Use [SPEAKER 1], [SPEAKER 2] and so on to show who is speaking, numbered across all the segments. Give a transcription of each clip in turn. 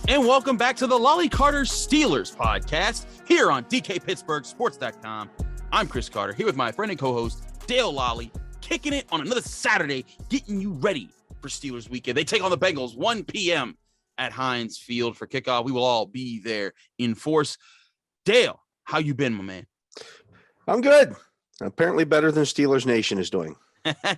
[SPEAKER 1] And welcome back to the Lolley-Carter Steelers podcast here on DKPittsburghSports.com. I'm Chris Carter here with my friend and co-host Dale Lolley, kicking it on another Saturday, getting you ready for Steelers weekend. They take on the Bengals 1 p.m. at Heinz Field for kickoff. We will all be there in force. Dale, how you been, my man?
[SPEAKER 2] I'm good. Apparently better than Steelers Nation is doing.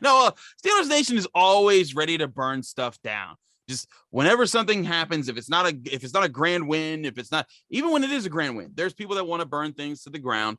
[SPEAKER 1] No, Steelers Nation is always ready to burn stuff down. Just whenever something happens, if it's not a grand win, if it's not, even when it is a grand win, there's people that want to burn things to the ground.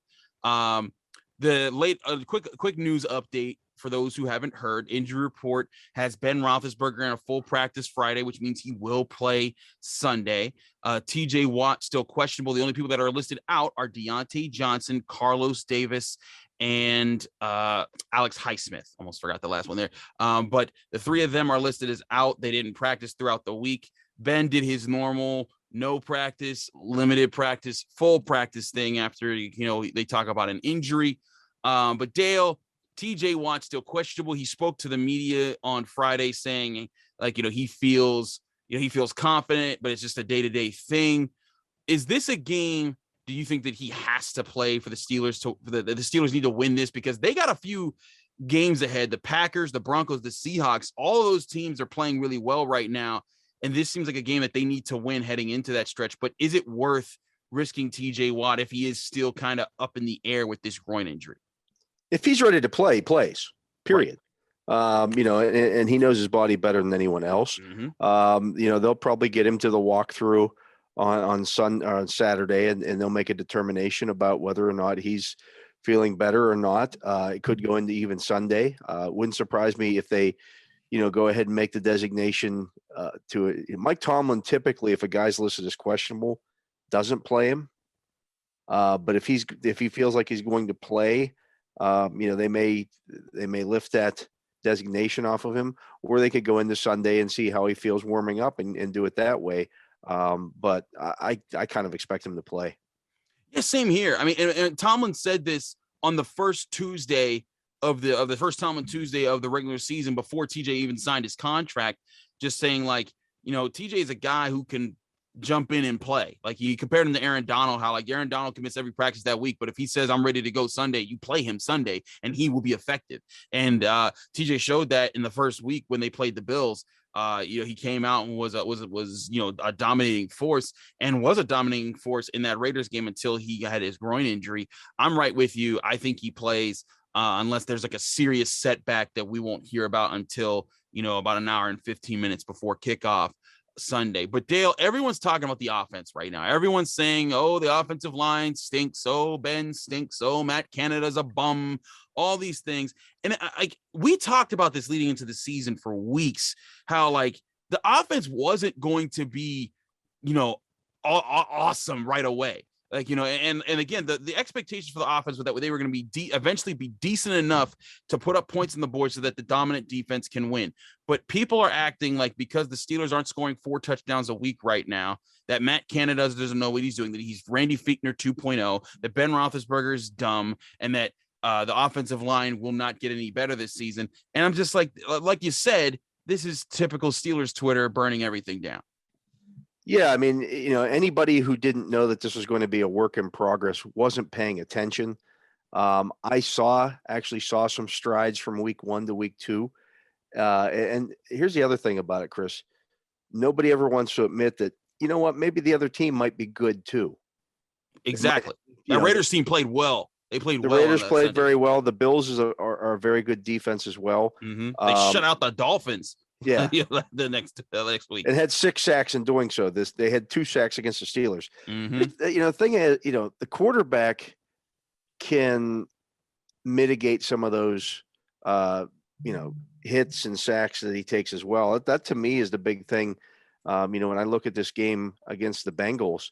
[SPEAKER 1] Quick news update for those who haven't heard. Injury report has Ben Roethlisberger in a full practice Friday, which means he will play Sunday. TJ Watt still questionable. The only people that are listed out are Deontay Johnson, Carlos Davis, and Alex Highsmith. Almost forgot the last one there. But the three of them are listed as out. They didn't practice throughout the week. Ben did his normal no practice, limited practice, full practice thing after, they talk about an injury. But Dale, TJ Watt still questionable. He spoke to the media on Friday saying, he feels confident, but it's just a day-to-day thing. Is this a game? Do you think that he has to play for the Steelers? The Steelers need to win this because they got a few games ahead. The Packers, the Broncos, the Seahawks, all of those teams are playing really well right now. And this seems like a game that they need to win heading into that stretch. But is it worth risking TJ Watt if he is still kind of up in the air with this groin injury?
[SPEAKER 2] If he's ready to play, he plays, period. Right. And he knows his body better than anyone else. Mm-hmm. They'll probably get him to the walkthrough on Saturday, and they'll make a determination about whether or not he's feeling better or not. It could go into even Sunday. Wouldn't surprise me if they, go ahead and make the designation to it. Mike Tomlin, typically, if a guy's listed as questionable, doesn't play him. But if he feels like he's going to play, they may lift that designation off of him, or they could go into Sunday and see how he feels warming up and do it that way. But I kind of expect him to play.
[SPEAKER 1] Yeah, same here. I mean, and Tomlin said this on the first Tuesday of the first Tomlin Tuesday of the regular season before TJ even signed his contract, just saying TJ is a guy who can jump in and play. Like, he compared him to Aaron Donald, how Aaron Donald can miss every practice that week, but if he says I'm ready to go Sunday, you play him Sunday and he will be effective. And TJ showed that in the first week when they played the Bills. He came out and was a dominating force, and was a dominating force in that Raiders game until he had his groin injury. I'm right with you. I think he plays unless there's a serious setback that we won't hear about until about an hour and 15 minutes before kickoff Sunday. But Dale, everyone's talking about the offense right now. Everyone's saying, oh, the offensive line stinks. Oh, Ben stinks. Oh, Matt Canada's a bum. All these things. And we talked about this leading into the season for weeks, how the offense wasn't going to be, awesome right away. And again, the expectations for the offense were that they were going to be eventually be decent enough to put up points on the board so that the dominant defense can win. But people are acting like because the Steelers aren't scoring 4 touchdowns a week right now, that Matt Canada doesn't know what he's doing, that he's Randy Fichtner 2.0, that Ben Roethlisberger is dumb, and that the offensive line will not get any better this season. And I'm just like you said, this is typical Steelers Twitter burning everything down.
[SPEAKER 2] Yeah, I mean, anybody who didn't know that this was going to be a work in progress wasn't paying attention. I actually saw some strides from week 1 to week 2. And here's the other thing about it, Chris. Nobody ever wants to admit that, maybe the other team might be good too.
[SPEAKER 1] Exactly. The Raiders team played well. They played well.
[SPEAKER 2] The Raiders played very well. The Bills are a very good defense as well.
[SPEAKER 1] Mm-hmm. They shut out the Dolphins.
[SPEAKER 2] Yeah,
[SPEAKER 1] the next week,
[SPEAKER 2] and had 6 sacks in doing so. They had 2 sacks against the Steelers.
[SPEAKER 1] Mm-hmm.
[SPEAKER 2] The thing is, the quarterback can mitigate some of those, hits and sacks that he takes as well. That to me is the big thing. When I look at this game against the Bengals,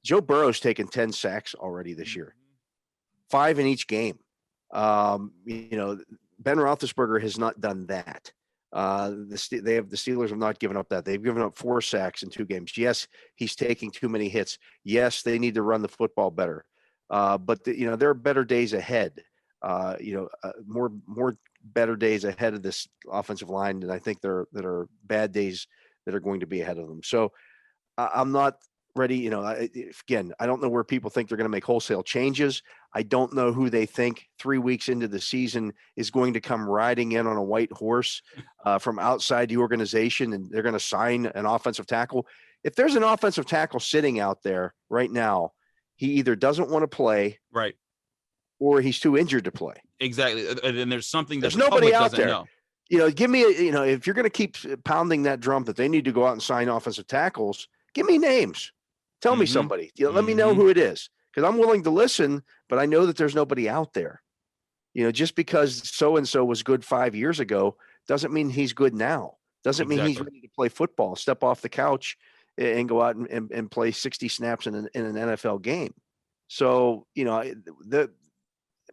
[SPEAKER 2] Joe Burrow's taken 10 sacks already this year, 5 in each game. Ben Roethlisberger has not done that. The Steelers have not given up that. They've given up 4 sacks in 2 games. Yes, he's taking too many hits. Yes, they need to run the football better. But there are better days ahead. More better days ahead of this offensive line, and I think there are bad days that are going to be ahead of them. So I'm not ready. You know, again, I don't know where people think they're going to make wholesale changes. I don't know who they think 3 weeks into the season is going to come riding in on a white horse from outside the organization, and they're going to sign an offensive tackle. If there's an offensive tackle sitting out there right now, he either doesn't want to play,
[SPEAKER 1] right,
[SPEAKER 2] or he's too injured to play.
[SPEAKER 1] Exactly. And there's something that
[SPEAKER 2] there's
[SPEAKER 1] the
[SPEAKER 2] nobody
[SPEAKER 1] public
[SPEAKER 2] out
[SPEAKER 1] doesn't
[SPEAKER 2] there.
[SPEAKER 1] know.
[SPEAKER 2] You know, give me if you're going to keep pounding that drum that they need to go out and sign offensive tackles, give me names. Tell me somebody. Let me know who it is, because I'm willing to listen, but I know that there's nobody out there. You know, just because so-and-so was good 5 years ago doesn't mean he's good now. Doesn't mean he's ready to play football, step off the couch and go out and play 60 snaps in an NFL game. So, you know,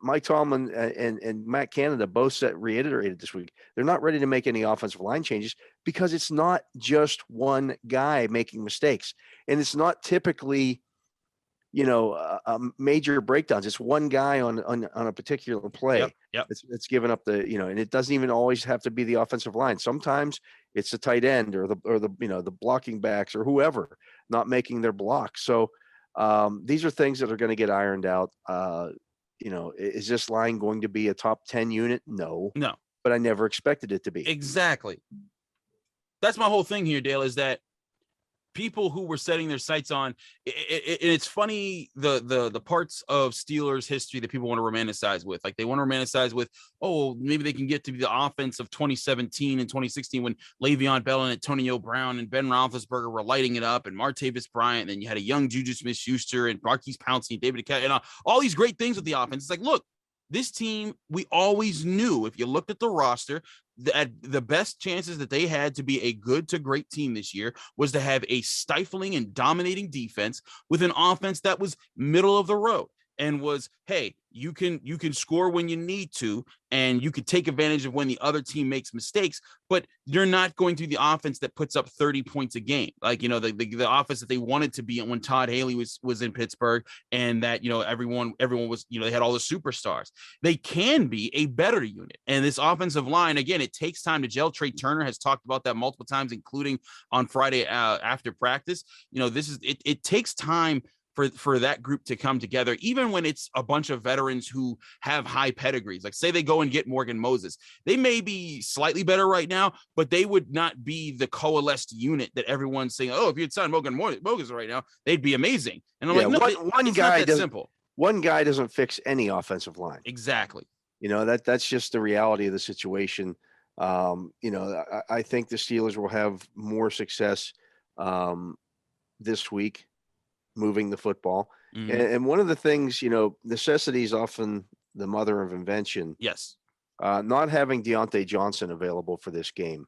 [SPEAKER 2] Mike Tomlin and Matt Canada both reiterated this week, they're not ready to make any offensive line changes because it's not just one guy making mistakes. And it's not typically, you know, major breakdowns. It's one guy on a particular play.
[SPEAKER 1] Yep.
[SPEAKER 2] It's given up the, you know, and it doesn't even always have to be the offensive line. Sometimes it's the tight end or the you know, the blocking backs or whoever not making their block. So these are things that are going to get ironed out. You know, is this line going to be a top 10 unit? No, but I never expected it to be.
[SPEAKER 1] Exactly. That's my whole thing here, Dale, is that people who were setting their sights on it's funny, the parts of Steelers history that people want to romanticize with, like they want to romanticize with, oh, maybe they can get to be the offense of 2017 and 2016 when Le'Veon Bell and Antonio Brown and Ben Roethlisberger were lighting it up, and Martavis Bryant, and then you had a young Juju Smith-Schuster and Marquise Pouncey and David Akette and all these great things with the offense. It's like, look, this team, we always knew, if you looked at the roster, the best chances that they had to be a good to great team this year was to have a stifling and dominating defense with an offense that was middle of the road and was, hey, you can score when you need to, and you can take advantage of when the other team makes mistakes, but you're not going to be the offense that puts up 30 points a game. Like, you know, the offense that they wanted to be when Todd Haley was in Pittsburgh, and that, you know, everyone was, you know, they had all the superstars. They can be a better unit. And this offensive line, again, it takes time to gel. Trey Turner has talked about that multiple times, including on Friday after practice. You know, it takes time for that group to come together, even when it's a bunch of veterans who have high pedigrees. Like, say they go and get Morgan Moses. They may be slightly better right now, but they would not be the coalesced unit that everyone's saying, oh, if you'd sign Morgan Moses right now, they'd be amazing. And I'm like, no,
[SPEAKER 2] one guy doesn't,
[SPEAKER 1] simple.
[SPEAKER 2] One guy doesn't fix any offensive line.
[SPEAKER 1] Exactly.
[SPEAKER 2] You know, that's just the reality of the situation. You know, I think the Steelers will have more success this week moving the football. And one of the things, you know, necessity is often the mother of invention.
[SPEAKER 1] Yes.
[SPEAKER 2] Not having Deontay Johnson available for this game.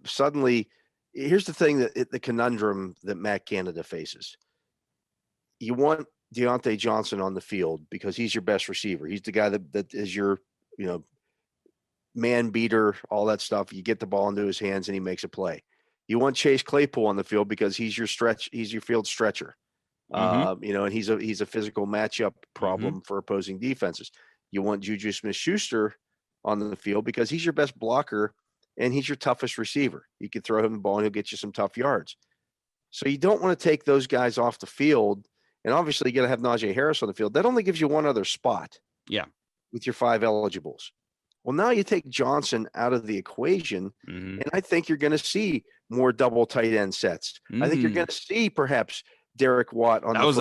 [SPEAKER 2] Suddenly, here's the thing, the conundrum that Matt Canada faces. You want Deontay Johnson on the field because he's your best receiver. He's the guy that is your, you know, man beater, all that stuff. You get the ball into his hands and he makes a play. You want Chase Claypool on the field because he's your field stretcher. You know, and he's a physical matchup problem for opposing defenses. You want Juju Smith-Schuster on the field because he's your best blocker and he's your toughest receiver. You can throw him the ball and he'll get you some tough yards. So you don't want to take those guys off the field. And obviously you got to have Najee Harris on the field. That only gives you one other spot.
[SPEAKER 1] Yeah.
[SPEAKER 2] With your 5 eligibles. Well, now you take Johnson out of the equation, and I think you're going to see more double tight end sets. I think you're going to see perhaps Derek Watt on times.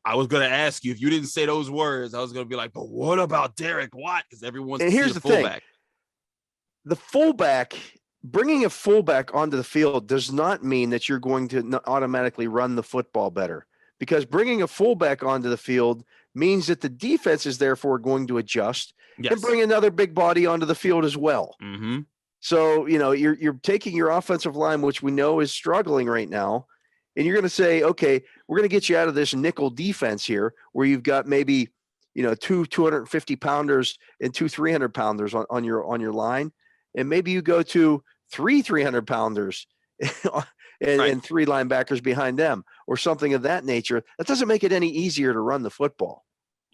[SPEAKER 1] I was going to ask you, if you didn't say those words, I was going to be like, but what about Derek Watt? Because everyone's
[SPEAKER 2] and here's the fullback. Thing. The fullback, bringing a fullback onto the field does not mean that you're going to automatically run the football better, because bringing a fullback onto the field means that the defense is therefore going to adjust and bring another big body onto the field as well. So, you know, you're taking your offensive line, which we know is struggling right now, and you're going to say, okay, we're going to get you out of this nickel defense here where you've got maybe, you know, 250 pounders and 300 pounders on your line. And maybe you go to 300 pounders and 3 linebackers behind them or something of that nature. That doesn't make it any easier to run the football.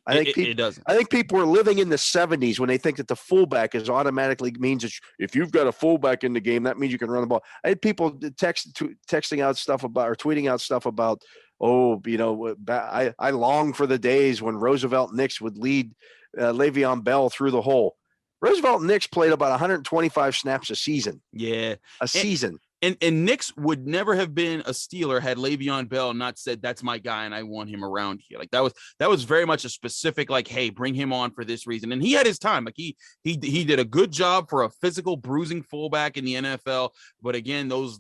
[SPEAKER 2] I think
[SPEAKER 1] it doesn't.
[SPEAKER 2] I think people are living in the 70s when they think that the fullback is automatically means that if you've got a fullback in the game, that means you can run the ball. I had people texting out stuff about or tweeting out stuff about, I long for the days when Roosevelt Nix would lead Le'Veon Bell through the hole. Roosevelt Nix played about 125 snaps a season.
[SPEAKER 1] Yeah,
[SPEAKER 2] season.
[SPEAKER 1] And Nix would never have been a Steeler had Le'Veon Bell not said, that's my guy and I want him around here. Like that was very much a specific, like, hey, bring him on for this reason. And he had his time. Like he did a good job for a physical bruising fullback in the NFL. But again, those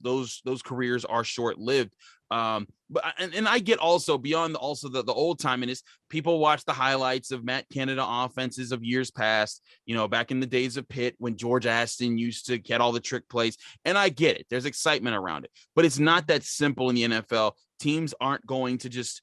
[SPEAKER 1] careers are short-lived. But I get also beyond the old time, and people watch the highlights of Matt Canada offenses of years past, back in the days of Pitt when George Aston used to get all the trick plays. And I get it. There's excitement around it, but it's not that simple in the NFL. Teams aren't going to just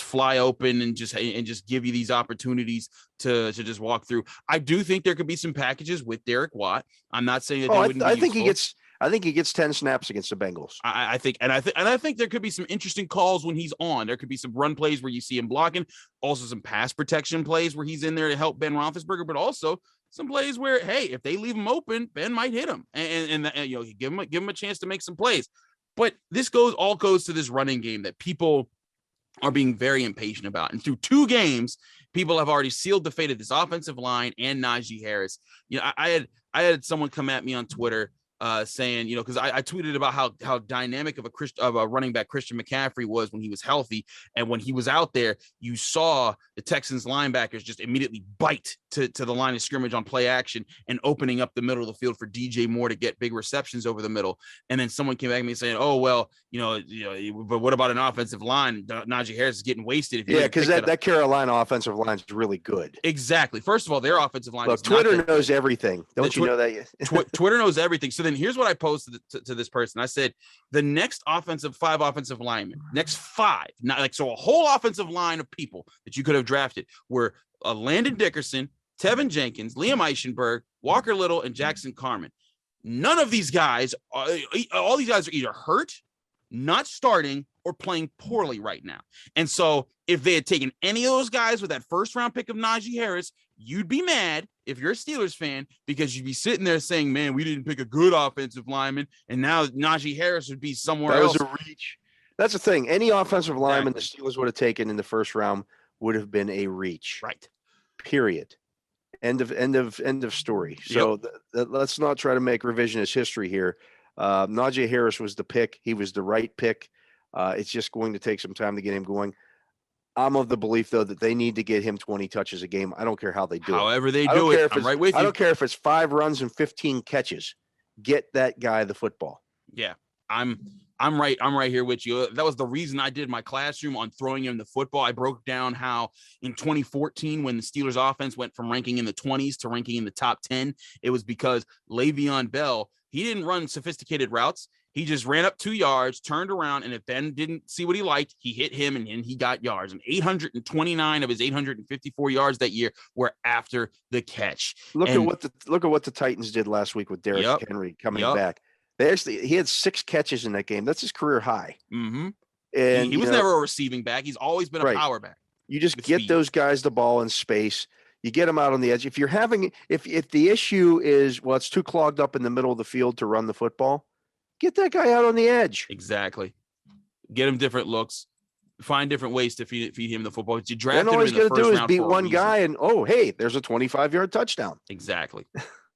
[SPEAKER 1] fly open and just give you these opportunities to just walk through. I do think there could be some packages with Derek Watt. I'm not saying that
[SPEAKER 2] I think he gets 10 snaps against the Bengals.
[SPEAKER 1] I think there could be some interesting calls when he's on. There could be some run plays where you see him blocking, also some pass protection plays where he's in there to help Ben Roethlisberger, but also some plays where, hey, if they leave him open, Ben might hit him, and give him a chance to make some plays. But this all goes to this running game that people are being very impatient about. And through 2 games, people have already sealed the fate of this offensive line and Najee Harris. I had someone come at me on Twitter saying, because I tweeted about how dynamic of a running back Christian McCaffrey was when he was healthy. And when he was out there, you saw the Texans linebackers just immediately bite to the line of scrimmage on play action and opening up the middle of the field for DJ Moore to get big receptions over the middle. And then someone came back to me saying, oh, well, but what about an offensive line? Najee Harris is getting wasted.
[SPEAKER 2] Because that Carolina offensive line is really good.
[SPEAKER 1] Exactly. First of all, their offensive line.
[SPEAKER 2] Look, Twitter knows everything. Don't you know that?
[SPEAKER 1] Twitter knows everything. So then here's what I posted to this person. I said, the next 5 offensive linemen, next 5, so a whole offensive line of people that you could have drafted were Landon Dickerson, Tevin Jenkins, Liam Eichenberg, Walker Little, and Jackson Carman. None of these guys, all these guys are either hurt, not starting, or playing poorly right now. And so if they had taken any of those guys with that first round pick of Najee Harris, you'd be mad if you're a Steelers fan, because you'd be sitting there saying, man, we didn't pick a good offensive lineman, and now Najee Harris would be somewhere else.
[SPEAKER 2] That was a reach. That's the thing. Any offensive lineman the Steelers would have taken in the first round would have been a reach.
[SPEAKER 1] Right.
[SPEAKER 2] Period. End of story. So let's not try to make revisionist history here. Najee Harris was the pick. He was the right pick. It's just going to take some time to get him going. I'm of the belief, though, that they need to get him 20 touches a game. I don't care how they do it.
[SPEAKER 1] However they do it, I'm right with you.
[SPEAKER 2] I don't care if it's 5 runs and 15 catches. Get that guy the football.
[SPEAKER 1] Yeah, I'm right here with you. That was the reason I did my classroom on throwing him the football. I broke down how in 2014, when the Steelers offense went from ranking in the 20s to ranking in the top 10, it was because Le'Veon Bell, he didn't run sophisticated routes. He just ran up 2 yards, turned around, and if Ben didn't see what he liked, he hit him, and he got yards. And 829 of his 854 yards that year were after the catch.
[SPEAKER 2] Look at what the Titans did last week with Derrick Henry coming back. He had 6 catches in that game. That's his career high.
[SPEAKER 1] Mm-hmm. And he was never a receiving back. He's always been a power back.
[SPEAKER 2] You just get those guys the ball in space. You get them out on the edge. If the issue is, well, it's too clogged up in the middle of the field to run the football, get that guy out on the edge.
[SPEAKER 1] Exactly. Get him different looks. Find different ways to feed him the football. You draft him
[SPEAKER 2] all he's
[SPEAKER 1] going to
[SPEAKER 2] do is beat one guy, and hey, there's a 25-yard touchdown.
[SPEAKER 1] Exactly.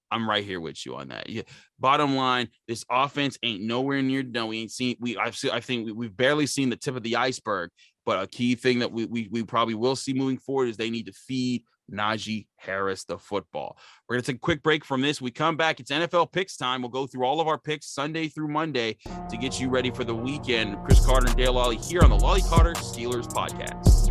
[SPEAKER 1] I'm right here with you on that. Yeah. Bottom line, this offense ain't nowhere near done. I think we've barely seen the tip of the iceberg. But a key thing that we probably will see moving forward is they need to feed Najee Harris the football. We're going to take a quick break from this. We come back. It's NFL picks time. We'll go through all of our picks Sunday through Monday to get you ready for the weekend. Chris Carter and Dale Lolley here on the Lolley-Carter Steelers podcast.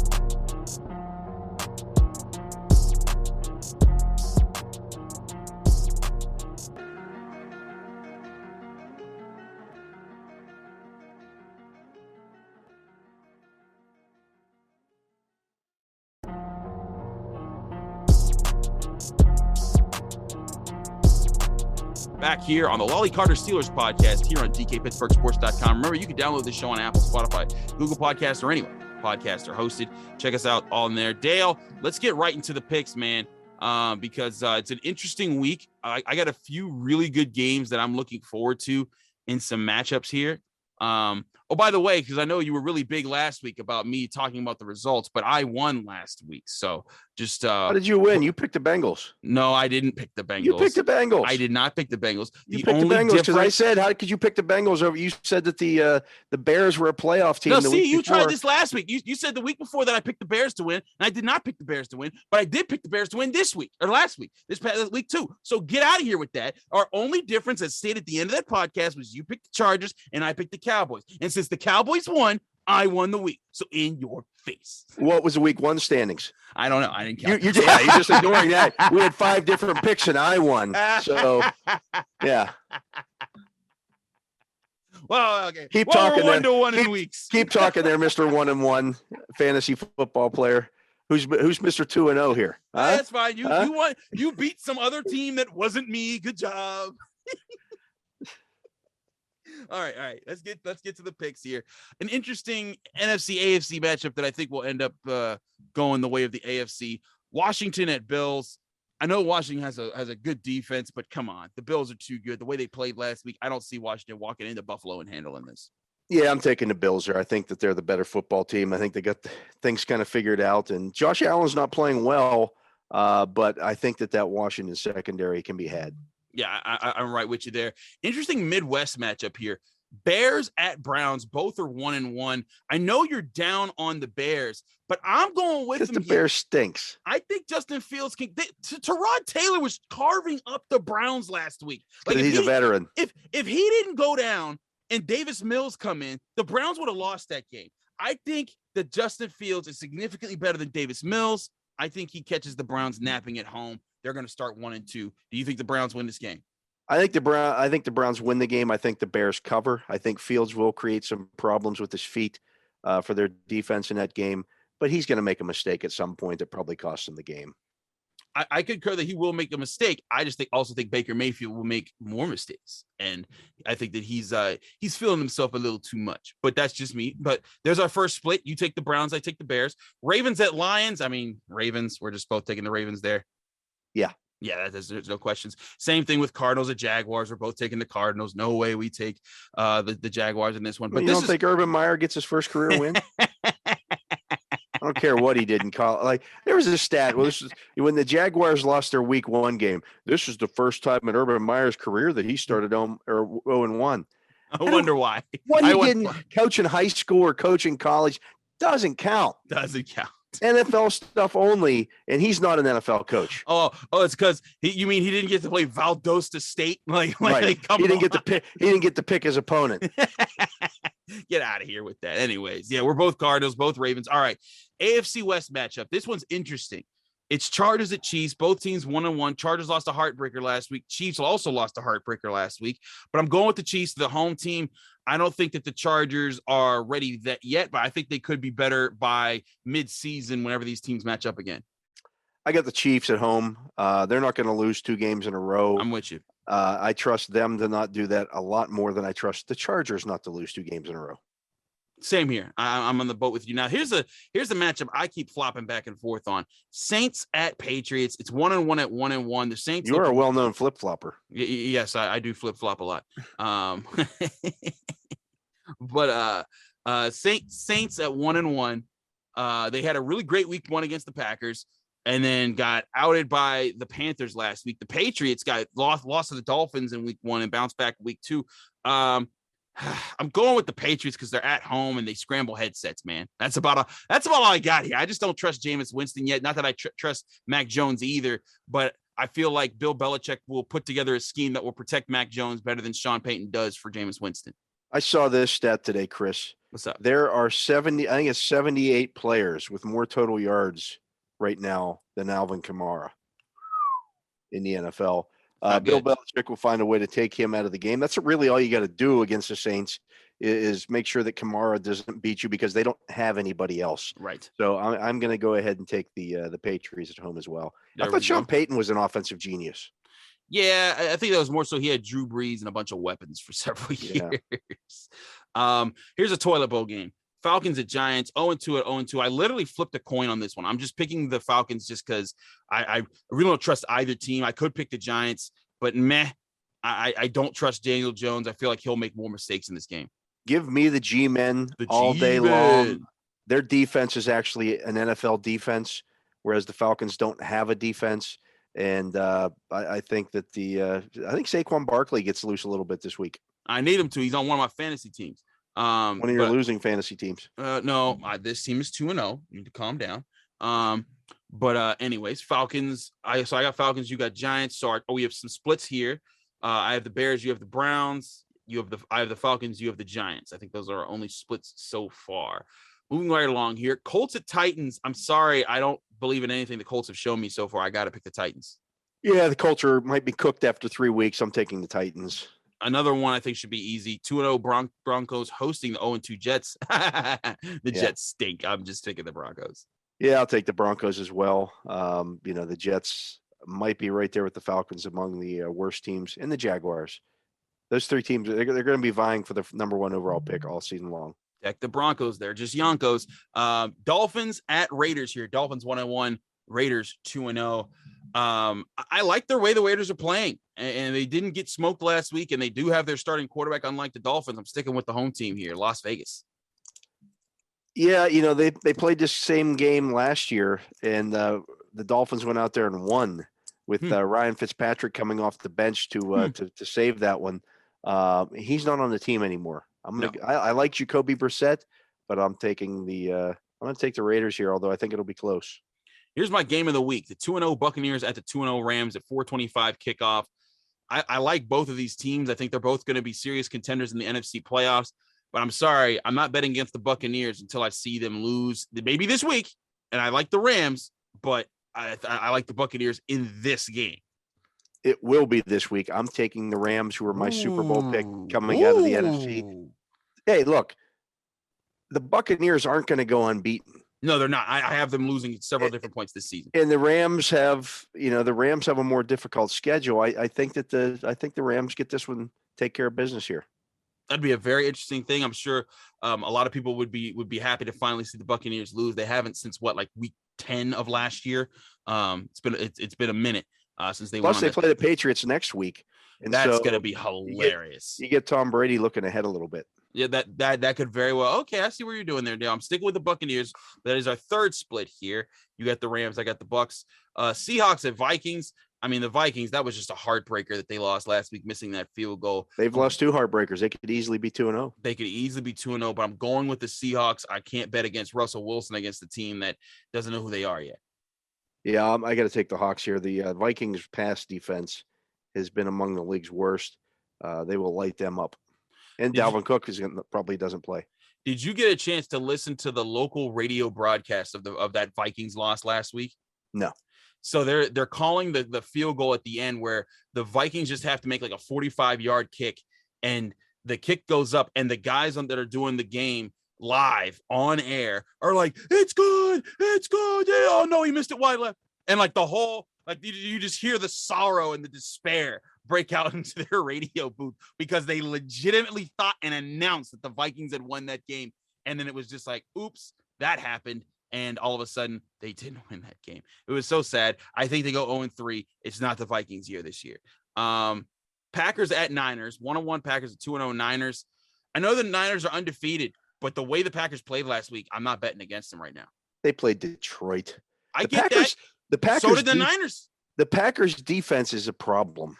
[SPEAKER 1] Back here on the Lolley-Carter Steelers podcast here on DKPittsburghSports.com. Remember, you can download this show on Apple, Spotify, Google Podcasts, or anywhere podcasts are hosted. Check us out on there. Dale, let's get right into the picks, man, because it's an interesting week. I got a few really good games that I'm looking forward to in some matchups here. Oh, by the way, because I know you were really big last week about me talking about the results, but I won last week. So just
[SPEAKER 2] how did you win? You picked the Bengals.
[SPEAKER 1] No, I didn't pick the Bengals.
[SPEAKER 2] You picked the Bengals.
[SPEAKER 1] I did not pick the Bengals.
[SPEAKER 2] You picked the Bengals because I said, how could you pick the Bengals over? You said that the Bears were a playoff team.
[SPEAKER 1] No, see, you tried this last week. You said the week before that I picked the Bears to win, and I did not pick the Bears to win, but I did pick the Bears to win this week or last week, this past week too. So get out of here with that. Our only difference, as stated at the end of that podcast, was you picked the Chargers and I picked the Cowboys. And since the Cowboys won, I won the week. So in your face.
[SPEAKER 2] What was the week one standings?
[SPEAKER 1] I don't know. I didn't count.
[SPEAKER 2] You're just ignoring that. We had 5 different picks and I won. So, yeah.
[SPEAKER 1] Well, okay.
[SPEAKER 2] Keep talking.
[SPEAKER 1] 1-1 in weeks.
[SPEAKER 2] Keep talking there, Mr. 1-1 fantasy football player. Who's Mr. 2-0 here? Huh?
[SPEAKER 1] That's fine. You beat some other team that wasn't me. Good job. All right. Let's get to the picks here. An interesting NFC AFC matchup that I think will end up going the way of the AFC. Washington at Bills. I know Washington has a good defense, but come on, the Bills are too good. The way they played last week, I don't see Washington walking into Buffalo and handling this.
[SPEAKER 2] Yeah, I'm taking the Bills there. I think that they're the better football team. I think they got things kind of figured out, and Josh Allen's not playing well, but I think that Washington secondary can be had.
[SPEAKER 1] Yeah, I'm right with you there. Interesting Midwest matchup here. Bears at Browns, both are 1-1. I know you're down on the Bears, but I'm going with them.
[SPEAKER 2] The Bears stinks.
[SPEAKER 1] I think Justin Fields can. Tyrod Taylor was carving up the Browns last week.
[SPEAKER 2] Like he's a veteran.
[SPEAKER 1] If he didn't go down and Davis Mills come in, the Browns would have lost that game. I think that Justin Fields is significantly better than Davis Mills. I think he catches the Browns napping at home. They're going to start 1-2. Do you think the Browns win this game?
[SPEAKER 2] I think the Browns win the game. I think the Bears cover. I think Fields will create some problems with his feet for their defense in that game, but he's going to make a mistake at some point that probably costs him the game.
[SPEAKER 1] I concur that he will make a mistake. I just also think Baker Mayfield will make more mistakes, and I think that he's feeling himself a little too much. But that's just me. But there's our first split. You take the Browns, I take the Bears. Ravens at Lions. I mean, Ravens. We're just both taking the Ravens there. Yeah, there's no questions. Same thing with Cardinals at Jaguars. We're both taking the Cardinals. No way we take the Jaguars in this one. But
[SPEAKER 2] you don't think Urban Meyer gets his first career win? I don't care what he did in college. Like there was a stat. Well, when the Jaguars lost their week 1 game. This is the first time in Urban Meyer's career that he started 0-1.
[SPEAKER 1] I wonder why.
[SPEAKER 2] What he didn't coach in high school or coach in college doesn't count.
[SPEAKER 1] Doesn't count.
[SPEAKER 2] NFL stuff only, and he's not an NFL coach.
[SPEAKER 1] Oh, it's because you mean he didn't get to play Valdosta State? Like
[SPEAKER 2] right. He didn't get to pick. He didn't get to pick his opponent.
[SPEAKER 1] Get out of here with that. Anyways, yeah, we're both Cardinals, both Ravens. All right, AFC West matchup. This one's interesting. It's Chargers at Chiefs. Both teams 1-1. Chargers lost a heartbreaker last week. Chiefs also lost a heartbreaker last week. But I'm going with the Chiefs, the home team. I don't think that the Chargers are ready that yet, but I think they could be better by mid-season whenever these teams match up again.
[SPEAKER 2] I got the Chiefs at home. They're not going to lose 2 games in a row.
[SPEAKER 1] I'm with you.
[SPEAKER 2] I trust them to not do that a lot more than I trust the Chargers not to lose 2 games in a row.
[SPEAKER 1] Same here. I'm on the boat with you. Now, here's the matchup I keep flopping back and forth on. Saints at Patriots. It's 1-1 at 1-1. The Saints.
[SPEAKER 2] You're a well-known flip-flopper.
[SPEAKER 1] Yes, I do flip-flop a lot. But Saints at 1-1. They had a really great week 1 against the Packers, and then got outed by the Panthers last week. The Patriots got lost to the Dolphins in week 1 and bounced back week 2. I'm going with the Patriots because they're at home and they scramble headsets, man. That's about all I got here. I just don't trust Jameis Winston yet. Not that I trust Mac Jones either, but I feel like Bill Belichick will put together a scheme that will protect Mac Jones better than Sean Payton does for Jameis Winston.
[SPEAKER 2] I saw this stat today, Chris.
[SPEAKER 1] What's up?
[SPEAKER 2] There are 78 players with more total yards right now than Alvin Kamara in the NFL. Bill Belichick will find a way to take him out of the game. That's really all you got to do against the Saints is make sure that Kamara doesn't beat you because they don't have anybody else.
[SPEAKER 1] Right.
[SPEAKER 2] So I'm going to go ahead and take the Patriots at home as well. I thought Sean Payton was an offensive genius.
[SPEAKER 1] Yeah, I think that was more so he had Drew Brees and a bunch of weapons for several years. Here's a toilet bowl game. Falcons at Giants, 0-2 at 0-2. I literally flipped a coin on this one. I'm just picking the Falcons just because I really don't trust either team. I could pick the Giants, but I don't trust Daniel Jones. I feel like he'll make more mistakes in this game.
[SPEAKER 2] Give me the G-men all day long. Their defense is actually an NFL defense, whereas the Falcons don't have a defense. And I think that I think Saquon Barkley gets loose a little bit this week.
[SPEAKER 1] I need him to. He's on one of my fantasy teams.
[SPEAKER 2] One of your losing fantasy teams.
[SPEAKER 1] No, this team is 2-0. You need to calm down. Anyways, Falcons. I got Falcons. You got Giants. So we have some splits here. I have the Bears. You have the Browns. I have the Falcons. You have the Giants. I think those are our only splits so far. Moving right along here. Colts at Titans. I'm sorry. I don't believe in anything the Colts have shown me so far. I got to pick the Titans.
[SPEAKER 2] Yeah, the culture might be cooked after 3 weeks. I'm taking the Titans.
[SPEAKER 1] Another one I think should be easy. 2-0 Broncos hosting the 0-2 Jets. Jets stink. I'm just taking the Broncos.
[SPEAKER 2] Yeah, I'll take the Broncos as well. The Jets might be right there with the Falcons among the worst teams, and the Jaguars. Those 3 teams, they're going to be vying for the number 1 overall pick all season long.
[SPEAKER 1] Deck the Broncos there, just Yonkos. Dolphins at Raiders here. Dolphins 1-1, Raiders 2-0. I like the way the Raiders are playing, and they didn't get smoked last week, and they do have their starting quarterback, unlike the Dolphins. I'm sticking with the home team here, Las Vegas.
[SPEAKER 2] Yeah, they played this same game last year, and the Dolphins went out there and won with Ryan Fitzpatrick coming off the bench to save that one. He's not on the team anymore. I like Jacoby Brissett, but I'm taking I'm going to take the Raiders here, although I think it'll be close.
[SPEAKER 1] Here's my game of the week. The 2-0 Buccaneers at the 2-0 Rams at 4:25 kickoff. I like both of these teams. I think they're both going to be serious contenders in the NFC playoffs, but I'm sorry. I'm not betting against the Buccaneers until I see them lose, maybe this week. And I like the Rams, but I like the Buccaneers in this game.
[SPEAKER 2] It will be this week. I'm taking the Rams, who are my Super Bowl pick coming out of the NFC. Hey, look, the Buccaneers aren't going to go unbeaten.
[SPEAKER 1] No, they're not. I have them losing several different points this season.
[SPEAKER 2] And the Rams have, a more difficult schedule. I think the Rams get this one, take care of business here.
[SPEAKER 1] That'd be a very interesting thing. I'm sure a lot of people would be happy to finally see the Buccaneers lose. They haven't since week 10 of last year. It's been a minute since they.
[SPEAKER 2] Plus, they play the Patriots next week,
[SPEAKER 1] and that's going to be hilarious.
[SPEAKER 2] You get Tom Brady looking ahead a little bit.
[SPEAKER 1] Yeah, that could very well. Okay, I see what you're doing there, Dale. I'm sticking with the Buccaneers. That is our third split here. You got the Rams. I got the Bucks. Seahawks at Vikings. I mean, the Vikings, that was just a heartbreaker that they lost last week, missing that field goal.
[SPEAKER 2] They've lost 2 heartbreakers. They could easily be 2-0.
[SPEAKER 1] They could easily be 2-0, but I'm going with the Seahawks. I can't bet against Russell Wilson against the team that doesn't know who they are yet.
[SPEAKER 2] Yeah, I got to take the Hawks here. The Vikings pass defense has been among the league's worst. They will light them up. And Dalvin Cook probably doesn't play.
[SPEAKER 1] Did you get a chance to listen to the local radio broadcast of that Vikings loss last week?
[SPEAKER 2] No.
[SPEAKER 1] So they're calling the field goal at the end where the Vikings just have to make like a 45-yard kick, and the kick goes up, and the guys that are doing the game live on air are like, it's good. Yeah, oh no, he missed it wide left. And like the whole, like you just hear the sorrow and the despair break out into their radio booth because they legitimately thought and announced that the Vikings had won that game. And then it was just like, oops, that happened. And all of a sudden they didn't win that game. It was so sad. I think they go 0-3. It's not the Vikings year this year. Packers at Niners, 1-1 Packers at 2-0 Niners. I know the Niners are undefeated, but the way the Packers played last week, I'm not betting against them right now.
[SPEAKER 2] They played Detroit.
[SPEAKER 1] I get that.
[SPEAKER 2] The Packers.
[SPEAKER 1] So did the Niners.
[SPEAKER 2] The Packers defense is a problem.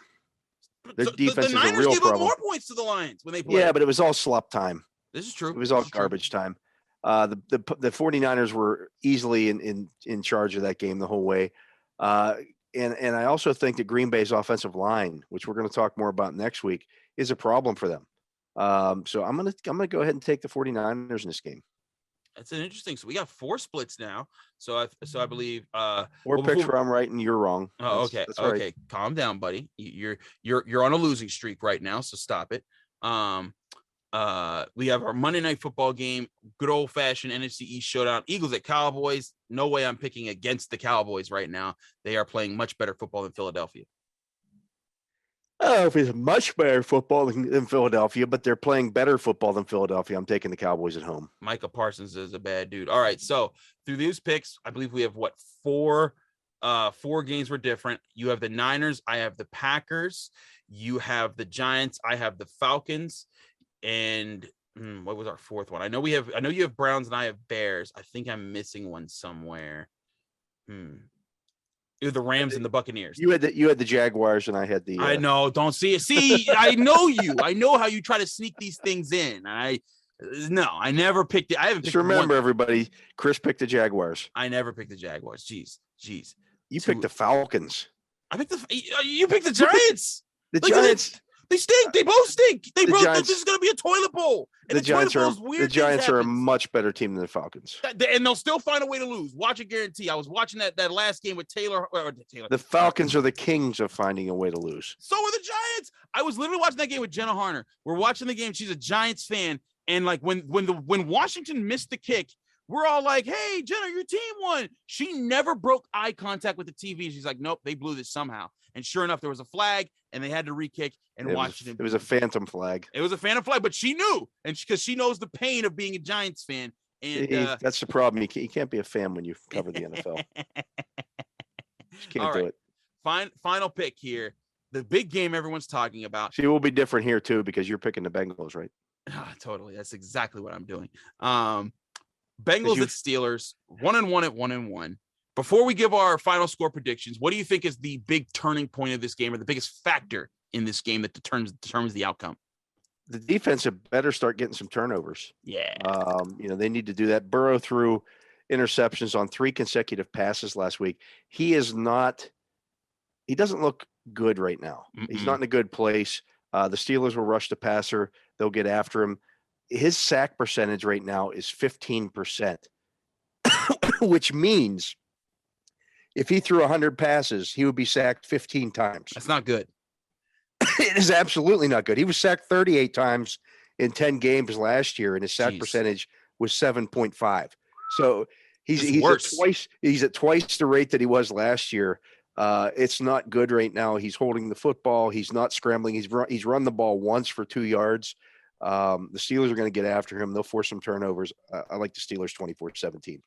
[SPEAKER 2] Their defense
[SPEAKER 1] the Niners
[SPEAKER 2] is a real
[SPEAKER 1] gave
[SPEAKER 2] problem.
[SPEAKER 1] Up more points to the Lions when they played.
[SPEAKER 2] Yeah, but it was all slop time.
[SPEAKER 1] This is true.
[SPEAKER 2] It was all garbage time. The 49ers were easily in charge of that game the whole way. And I also think that Green Bay's offensive line, which we're going to talk more about next week, is a problem for them. So I'm gonna go ahead and take the 49ers in this game.
[SPEAKER 1] That's an interesting. So we got 4 splits now. So I believe
[SPEAKER 2] 4 picks where I'm right and you're wrong.
[SPEAKER 1] Oh, okay. That's okay. Right. Calm down, buddy. You're on a losing streak right now, so stop it. We have our Monday Night Football game, good old fashioned NFC East showdown. Eagles at Cowboys. No way I'm picking against the Cowboys right now. They are playing much better football than Philadelphia.
[SPEAKER 2] I don't know if it's much better football than Philadelphia, but they're playing better football than Philadelphia. I'm taking the Cowboys at home.
[SPEAKER 1] Micah Parsons is a bad dude. All right, so through these picks, I believe we have four games were different. You have the Niners, I have the Packers, you have the Giants, I have the Falcons, and what was our fourth one? I know you have Browns and I have Bears. I think I'm missing one somewhere. It was the Rams and the Buccaneers.
[SPEAKER 2] You had the Jaguars and I had the.
[SPEAKER 1] I know. Don't see it. See, I know you. I know how you try to sneak these things in. I never picked it. I haven't.
[SPEAKER 2] Just remember, everybody. Chris picked the Jaguars.
[SPEAKER 1] I never picked the Jaguars. Jeez.
[SPEAKER 2] You picked the Falcons.
[SPEAKER 1] You picked the Giants.
[SPEAKER 2] The Giants.
[SPEAKER 1] They stink. They both stink. This is going to be a toilet bowl. And
[SPEAKER 2] the Giants are a much better team than the Falcons.
[SPEAKER 1] And they'll still find a way to lose. Watch it, guarantee. I was watching that last game with Taylor.
[SPEAKER 2] The Falcons are the kings of finding a way to lose.
[SPEAKER 1] So are the Giants. I was literally watching that game with Jenna Harner. We're watching the game. She's a Giants fan. And like when Washington missed the kick, we're all like, hey, Jenna, your team won. She never broke eye contact with the TV. She's like, nope, they blew this somehow. And sure enough, there was a flag, and they had to re-kick, and Washington.
[SPEAKER 2] It was a phantom flag.
[SPEAKER 1] It was a phantom flag, but she knew, and because she knows the pain of being a Giants fan. And
[SPEAKER 2] that's the problem. You can't be a fan when you cover the NFL. You can't do it.
[SPEAKER 1] Final pick here. The big game everyone's talking about.
[SPEAKER 2] See, it will be different here, too, because you're picking the Bengals, right?
[SPEAKER 1] Totally. That's exactly what I'm doing. Bengals at Steelers, 1-1 at 1-1. Before we give our final score predictions, what do you think is the big turning point of this game, or the biggest factor in this game that determines the outcome?
[SPEAKER 2] The defense had better start getting some turnovers.
[SPEAKER 1] Yeah.
[SPEAKER 2] They need to do that. Burrow threw interceptions on 3 consecutive passes last week. He doesn't look good right now. He's not in a good place. The Steelers will rush the passer. They'll get after him. His sack percentage right now is 15%, which means if he threw 100 passes, he would be sacked 15 times.
[SPEAKER 1] That's not good.
[SPEAKER 2] It is absolutely not good. He was sacked 38 times in 10 games last year, and his sack percentage was 7.5. So he's at twice the rate that he was last year. It's not good right now. He's holding the football. He's not scrambling. He's run the ball once for 2 yards. The Steelers are going to get after him. They'll force some turnovers. I like the Steelers 24-17.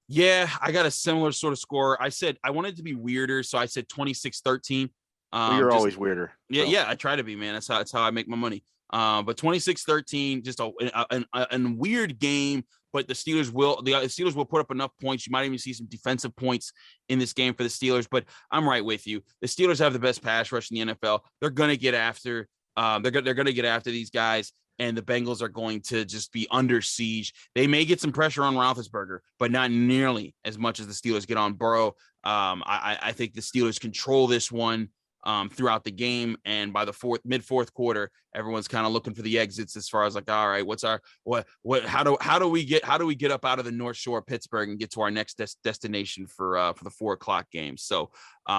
[SPEAKER 1] Yeah, I got a similar sort of score. I said I wanted to be weirder, so I said 26-13.
[SPEAKER 2] You're always weirder.
[SPEAKER 1] Yeah, so. Yeah, I try to be, man. That's how I make my money. But 26-13, just a weird game. But the Steelers will put up enough points. You might even see some defensive points in this game for the Steelers. But I'm right with you. The Steelers have the best pass rush in the NFL. They're going to get after. They're going to get after these guys. And the Bengals are going to just be under siege. They may get some pressure on Roethlisberger, but not nearly as much as the Steelers get on Burrow. I think the Steelers control this one throughout the game, and by the mid-fourth quarter, everyone's kind of looking for the exits as far as like, all right, how do we get up out of the North Shore of Pittsburgh and get to our next destination for the 4:00 game? So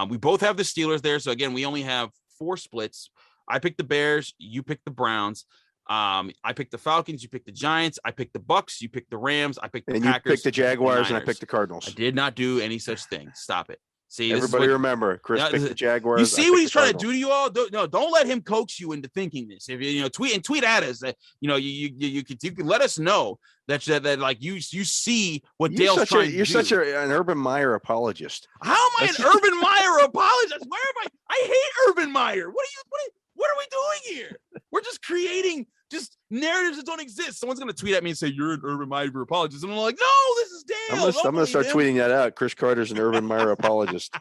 [SPEAKER 1] we both have the Steelers there. So again, we only have 4 splits. I picked the Bears, you picked the Browns. I picked the Falcons, you picked the Giants, I picked the Bucks, you picked the Rams, I picked the Packers.
[SPEAKER 2] You picked the Jaguars, and I picked the Cardinals.
[SPEAKER 1] I did not do any such thing. Stop it. See,
[SPEAKER 2] everybody remember, Chris picked the Jaguars.
[SPEAKER 1] You see what he's trying to do to you all? Don't let him coax you into thinking this. If you tweet at us that you can let us know that like you see what Dale's trying to do.
[SPEAKER 2] You're such an Urban Meyer apologist.
[SPEAKER 1] How am I an Urban Meyer apologist? Where am I? I hate Urban Meyer. What are we doing here? We're just creating just narratives that don't exist. Someone's going to tweet at me and say, you're an Urban Meyer apologist. And I'm like, no, this is Dale.
[SPEAKER 2] I'm going to start tweeting that out. Chris Carter's an Urban Meyer apologist.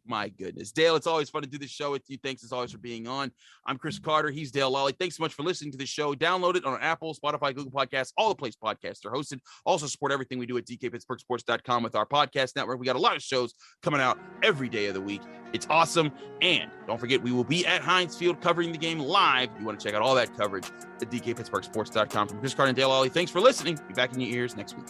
[SPEAKER 1] My goodness. Dale, it's always fun to do this show with you. Thanks as always for being on. I'm Chris Carter. He's Dale Lolley. Thanks so much for listening to the show. Download it on Apple, Spotify, Google Podcasts, all the place podcasts are hosted. Also support everything we do at DKPittsburghSports.com with our podcast network. We got a lot of shows coming out every day of the week. It's awesome. And don't forget, we will be at Heinz Field covering the game live. If you want to check out all that coverage at DKPittsburghSports.com. From Chris Carter and Dale Lolley, thanks for listening. Be back in your ears next week.